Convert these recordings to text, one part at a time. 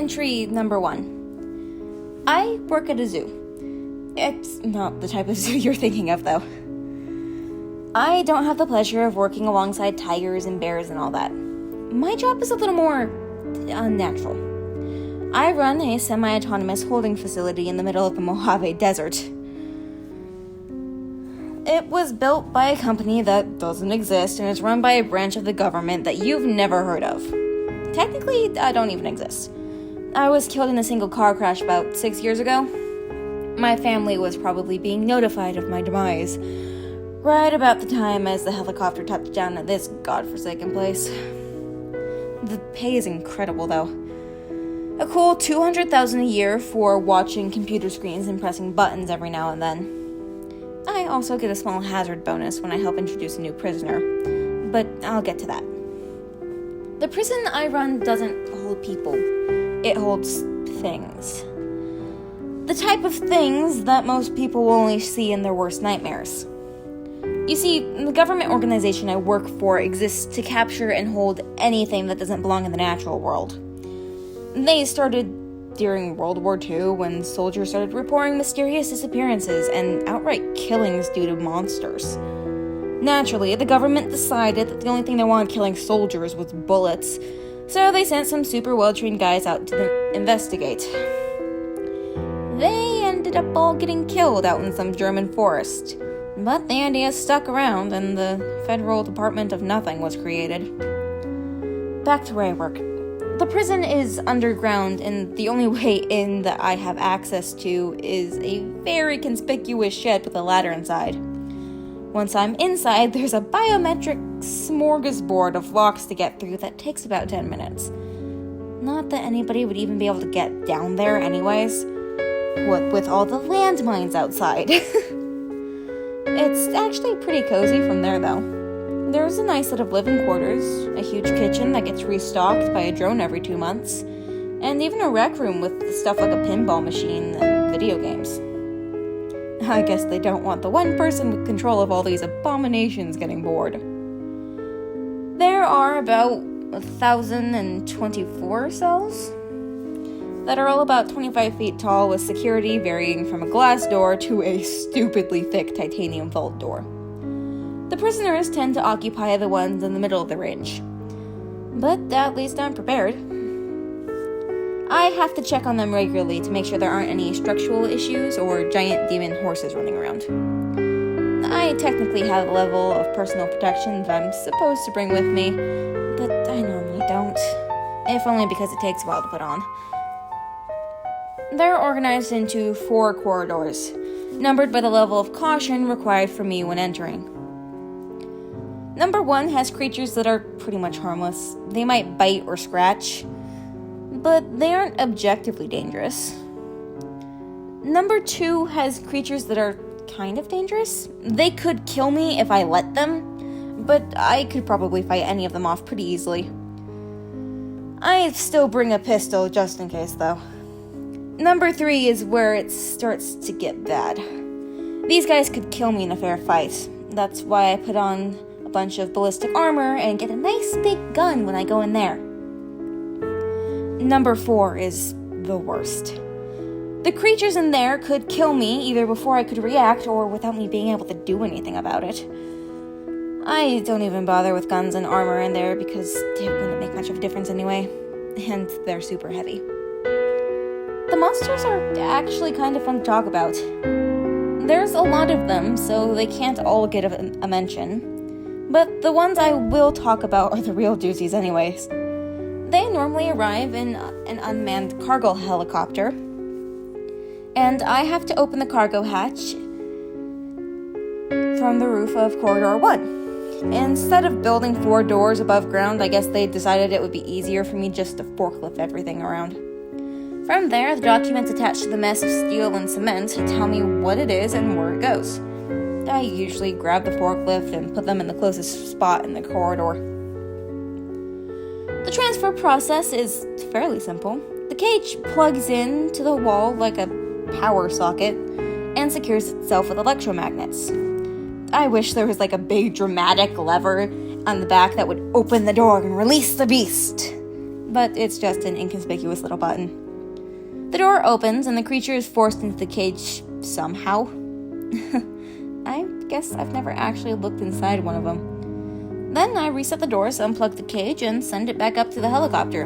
Entry number 1. I work at a zoo. It's not the type of zoo you're thinking of, though. I don't have the pleasure of working alongside tigers and bears and all that. My job is a little more unnatural. I run a semi-autonomous holding facility in the middle of the Mojave Desert. It was built by a company that doesn't exist and is run by a branch of the government that you've never heard of. Technically, I don't even exist. I was killed in a single car crash about 6 years ago. My family was probably being notified of my demise right about the time as the helicopter touched down at this godforsaken place. The pay is incredible, though. A cool $200,000 a year for watching computer screens and pressing buttons every now and then. I also get a small hazard bonus when I help introduce a new prisoner, but I'll get to that. The prison I run doesn't hold people. It holds things. The type of things that most people will only see in their worst nightmares. You see, the government organization I work for exists to capture and hold anything that doesn't belong in the natural world. They started during World War II when soldiers started reporting mysterious disappearances and outright killings due to monsters. Naturally, the government decided that the only thing they wanted killing soldiers was bullets, so they sent some super well-trained guys out to investigate. They ended up all getting killed out in some German forest. But the idea stuck around, and the Federal Department of Nothing was created. Back to where I work. The prison is underground, and the only way in that I have access to is a very conspicuous shed with a ladder inside. Once I'm inside, there's a biometric smorgasbord of locks to get through that takes about 10 minutes. Not that anybody would even be able to get down there anyways. What with all the landmines outside. It's actually pretty cozy from there, though. There's a nice set of living quarters, a huge kitchen that gets restocked by a drone every 2 months, and even a rec room with stuff like a pinball machine and video games. I guess they don't want the one person with control of all these abominations getting bored. There are about 1,024 cells that are all about 25 feet tall, with security varying from a glass door to a stupidly thick titanium vault door. The prisoners tend to occupy the ones in the middle of the range, but at least I'm prepared. I have to check on them regularly to make sure there aren't any structural issues or giant demon horses running around. I technically have a level of personal protection that I'm supposed to bring with me, but I normally don't, if only because it takes a while to put on. They're organized into 4 corridors, numbered by the level of caution required for me when entering. Number 1 has creatures that are pretty much harmless. They might bite or scratch, but they aren't objectively dangerous. Number 2 has creatures that are kind of dangerous. They could kill me if I let them, but I could probably fight any of them off pretty easily. I still bring a pistol just in case, though. Number 3 is where it starts to get bad. These guys could kill me in a fair fight. That's why I put on a bunch of ballistic armor and get a nice big gun when I go in there. Number 4 is the worst. The creatures in there could kill me either before I could react or without me being able to do anything about it. I don't even bother with guns and armor in there because it wouldn't make much of a difference anyway, and they're super heavy. The monsters are actually kind of fun to talk about. There's a lot of them, so they can't all get a mention. But the ones I will talk about are the real doozies anyways. They normally arrive in an unmanned cargo helicopter, and I have to open the cargo hatch from the roof of Corridor 1. Instead of building 4 doors above ground, I guess they decided it would be easier for me just to forklift everything around. From there, the documents attached to the mess of steel and cement tell me what it is and where it goes. I usually grab the forklift and put them in the closest spot in the corridor. The transfer process is fairly simple. The cage plugs into the wall like a power socket and secures itself with electromagnets. I wish there was like a big dramatic lever on the back that would open the door and release the beast. but it's just an inconspicuous little button. The door opens and the creature is forced into the cage somehow. I guess I've never actually looked inside one of them. Then I reset the doors, unplug the cage, and send it back up to the helicopter.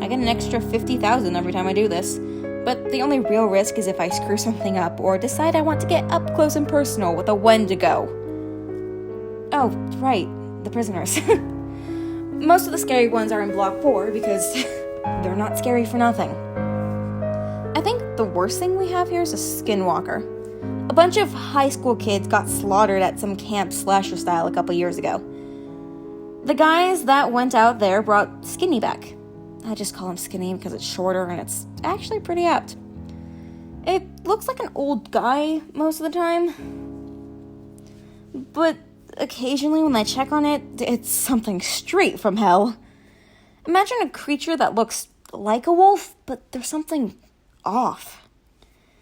I get an extra 50,000 every time I do this, but the only real risk is if I screw something up or decide I want to get up close and personal with a Wendigo. Oh, right, the prisoners. Most of the scary ones are in Block 4 because they're not scary for nothing. I think the worst thing we have here is a skinwalker. A bunch of high school kids got slaughtered at some camp slasher style a couple years ago. The guys that went out there brought Skinny back. I just call him Skinny because it's shorter and it's actually pretty apt. It looks like an old guy most of the time, but occasionally when I check on it, it's something straight from hell. Imagine a creature that looks like a wolf, but there's something off.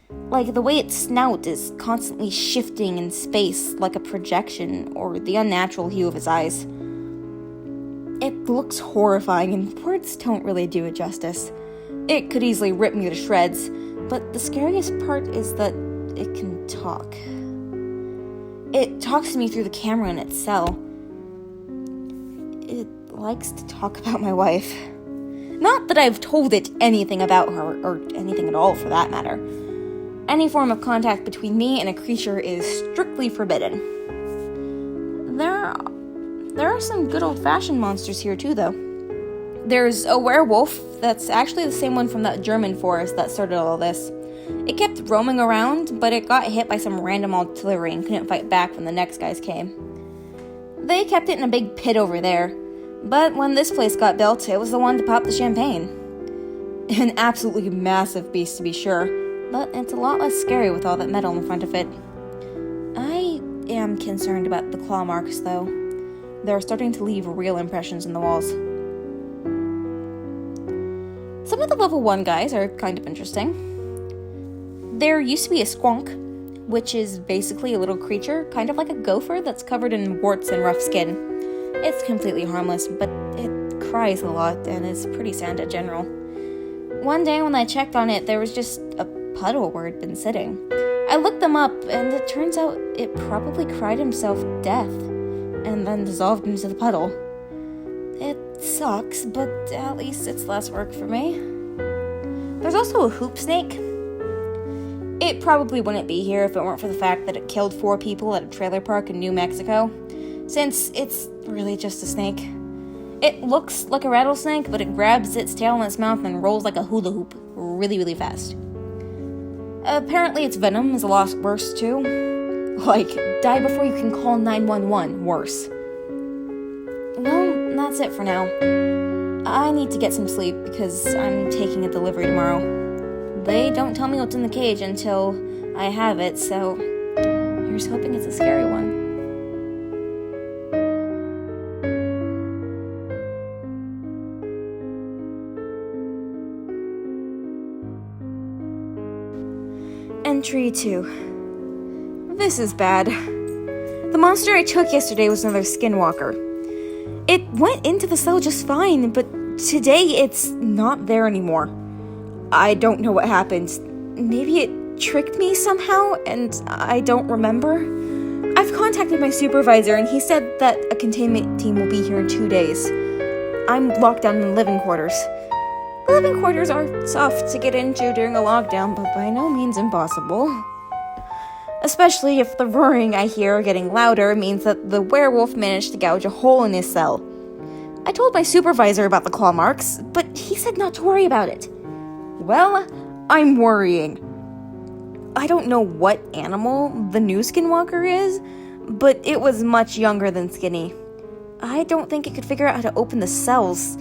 Like the way its snout is constantly shifting in space like a projection, or the unnatural hue of its eyes. It looks horrifying, and words don't really do it justice. It could easily rip me to shreds, but the scariest part is that it can talk. It talks to me through the camera in its cell. It likes to talk about my wife. Not that I've told it anything about her, or anything at all for that matter. Any form of contact between me and a creature is strictly forbidden. There are some good old-fashioned monsters here too, though. There's a werewolf that's actually the same one from that German forest that started all this. It kept roaming around, but it got hit by some random artillery and couldn't fight back when the next guys came. They kept it in a big pit over there, but when this place got built, it was the one to pop the champagne. An absolutely massive beast to be sure, but it's a lot less scary with all that metal in front of it. I am concerned about the claw marks, though. They're starting to leave real impressions in the walls. Some of the level 1 guys are kind of interesting. There used to be a squonk, which is basically a little creature, kind of like a gopher that's covered in warts and rough skin. It's completely harmless, but it cries a lot and is pretty sad in general. One day when I checked on it, there was just a puddle where it'd been sitting. I looked them up, and it turns out it probably cried himself death, and then dissolved into the puddle. It sucks, but at least it's less work for me. There's also a hoop snake. It probably wouldn't be here if it weren't for the fact that it killed 4 people at a trailer park in New Mexico, since it's really just a snake. It looks like a rattlesnake, but it grabs its tail in its mouth and rolls like a hula hoop really, really fast. Apparently its venom is a lot worse too. Like, die before you can call 911 worse. Well, that's it for now. I need to get some sleep because I'm taking a delivery tomorrow. They don't tell me what's in the cage until I have it, so here's hoping it's a scary one. Entry 2. This is bad. The monster I took yesterday was another skinwalker. It went into the cell just fine, but today it's not there anymore. I don't know what happened. Maybe it tricked me somehow, and I don't remember. I've contacted my supervisor, and he said that a containment team will be here in 2 days. I'm locked down in living quarters. The living quarters are tough to get into during a lockdown, but by no means impossible. Especially if the roaring I hear getting louder means that the werewolf managed to gouge a hole in his cell. I told my supervisor about the claw marks, but he said not to worry about it. Well, I'm worrying. I don't know what animal the new skinwalker is, but it was much younger than Skinny. I don't think it could figure out how to open the cells,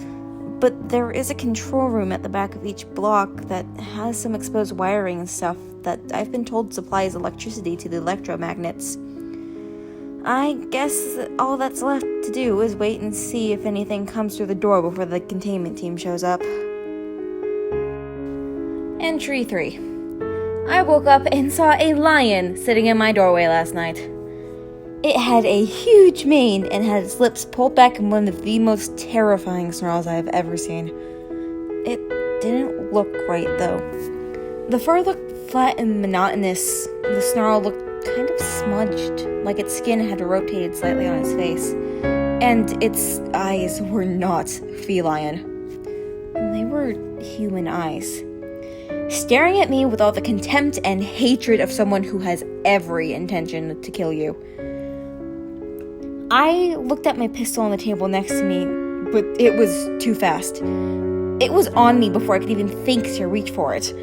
but there is a control room at the back of each block that has some exposed wiring and stuff that I've been told supplies electricity to the electromagnets. I guess all that's left to do is wait and see if anything comes through the door before the containment team shows up. Entry 3. I woke up and saw a lion sitting in my doorway last night. It had a huge mane and had its lips pulled back in one of the most terrifying snarls I have ever seen. It didn't look right, though. The fur looked flat and monotonous. The snarl looked kind of smudged, like its skin had rotated slightly on its face. And its eyes were not feline. They were human eyes, staring at me with all the contempt and hatred of someone who has every intention to kill you. I looked at my pistol on the table next to me, but it was too fast. It was on me before I could even think to reach for it.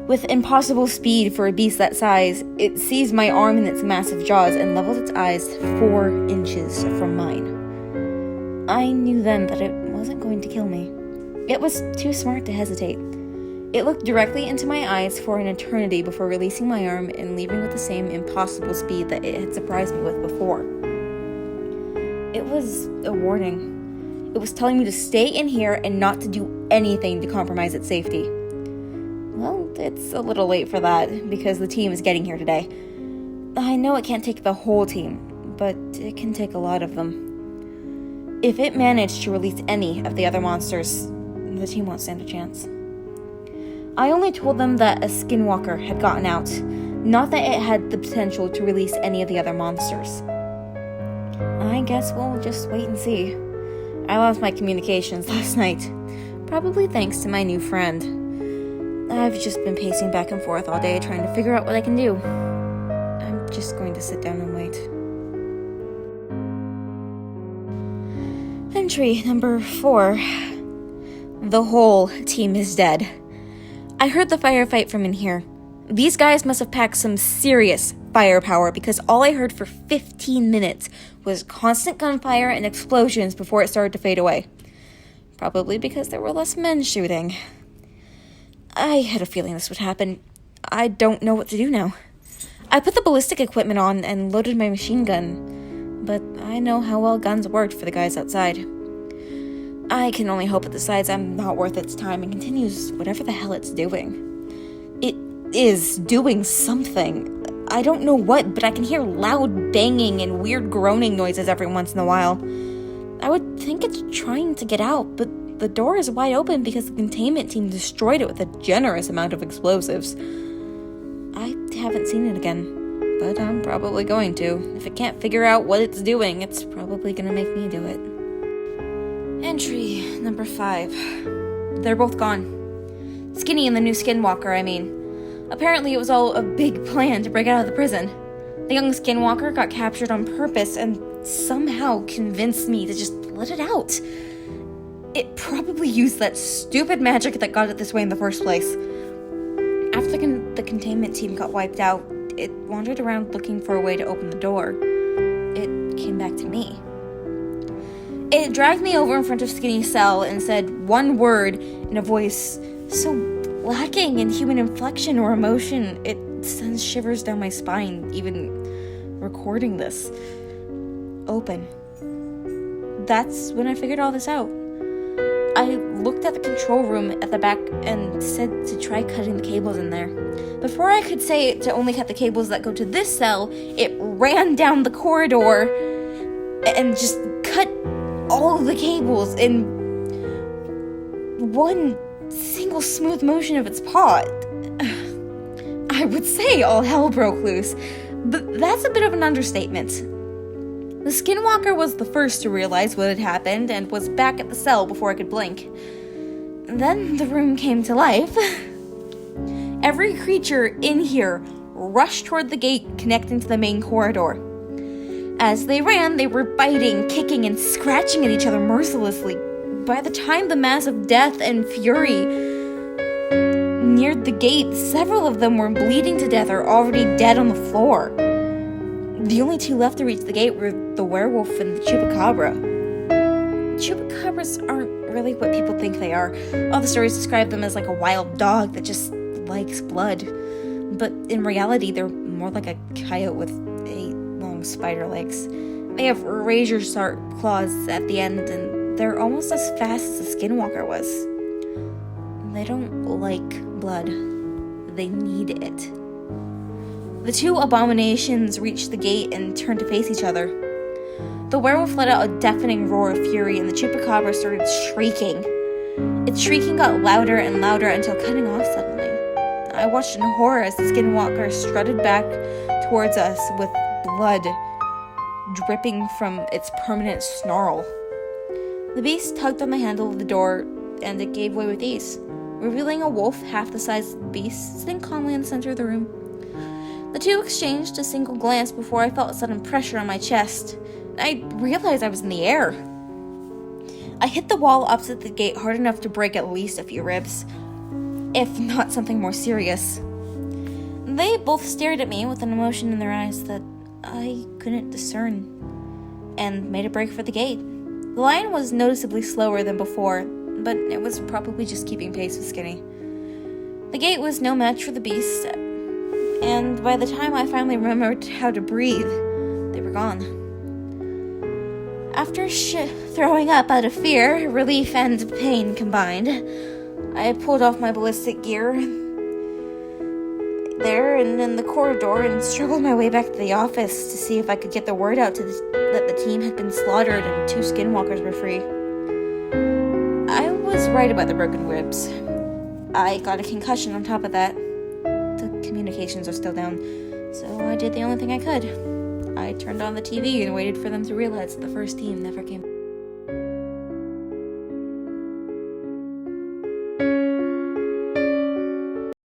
With impossible speed for a beast that size, it seized my arm in its massive jaws and leveled its eyes 4 inches from mine. I knew then that it wasn't going to kill me. It was too smart to hesitate. It looked directly into my eyes for an eternity before releasing my arm and leaving with the same impossible speed that it had surprised me with before. It was a warning. It was telling me to stay in here and not to do anything to compromise its safety. Well, it's a little late for that, because the team is getting here today. I know it can't take the whole team, but it can take a lot of them. If it managed to release any of the other monsters, the team won't stand a chance. I only told them that a skinwalker had gotten out, not that it had the potential to release any of the other monsters. I guess we'll just wait and see. I lost my communications last night, probably thanks to my new friend. I've just been pacing back and forth all day trying to figure out what I can do. I'm just going to sit down and wait. Entry number 4. The whole team is dead. I heard the firefight from in here. These guys must have packed some serious firepower, because all I heard for 15 minutes was constant gunfire and explosions before it started to fade away. Probably because there were less men shooting. I had a feeling this would happen. I don't know what to do now. I put the ballistic equipment on and loaded my machine gun, but I know how well guns worked for the guys outside. I can only hope it decides I'm not worth its time and continues whatever the hell it's doing. It is doing something. I don't know what, but I can hear loud banging and weird groaning noises every once in a while. I would think it's trying to get out, but the door is wide open because the containment team destroyed it with a generous amount of explosives. I haven't seen it again, but I'm probably going to. If it can't figure out what it's doing, it's probably going to make me do it. Entry number 5. They're both gone. Skinny and the new skinwalker, I mean. Apparently it was all a big plan to break out of the prison. The young skinwalker got captured on purpose and somehow convinced me to just let it out. It probably used that stupid magic that got it this way in the first place. After the containment team got wiped out, it wandered around looking for a way to open the door. It came back to me. It dragged me over in front of Skinny's cell and said one word in a voice so lacking in human inflection or emotion, it sends shivers down my spine, even recording this. Open. That's when I figured all this out. I looked at the control room at the back and said to try cutting the cables in there. Before I could say it to only cut the cables that go to this cell, it ran down the corridor and just cut all of the cables in one single smooth motion of its paw. I would say all hell broke loose, but that's a bit of an understatement. The skinwalker was the first to realize what had happened and was back at the cell before I could blink. Then the room came to life. Every creature in here rushed toward the gate connecting to the main corridor. As they ran, they were biting, kicking, and scratching at each other mercilessly. By the time the mass of death and fury neared the gate, several of them were bleeding to death or already dead on the floor. The only two left to reach the gate were the werewolf and the chupacabra. Chupacabras aren't really what people think they are. All the stories describe them as like a wild dog that just likes blood. But in reality, they're more like a coyote with 8 long spider legs. They have razor-sharp claws at the end, and they're almost as fast as a skinwalker was. They don't like blood. They need it. The two abominations reached the gate and turned to face each other. The werewolf let out a deafening roar of fury, and the chupacabra started shrieking. Its shrieking got louder and louder until cutting off suddenly. I watched in horror as the skinwalker strutted back towards us with blood dripping from its permanent snarl. The beast tugged on the handle of the door, and it gave way with ease, revealing a wolf half the size of the beast sitting calmly in the center of the room. The two exchanged a single glance before I felt a sudden pressure on my chest. I realized I was in the air. I hit the wall opposite the gate hard enough to break at least a few ribs, if not something more serious. They both stared at me with an emotion in their eyes that I couldn't discern, and made a break for the gate. The lion was noticeably slower than before, but it was probably just keeping pace with Skinny. The gate was no match for the beast, and by the time I finally remembered how to breathe, they were gone. After throwing up out of fear, relief, and pain combined, I pulled off my ballistic gear there and in the corridor and struggled my way back to the office to see if I could get the word out that the team had been slaughtered and 2 skinwalkers were free. I was right about the broken ribs. I got a concussion on top of that. The communications are still down, so I did the only thing I could. I turned on the TV and waited for them to realize that the first team never came.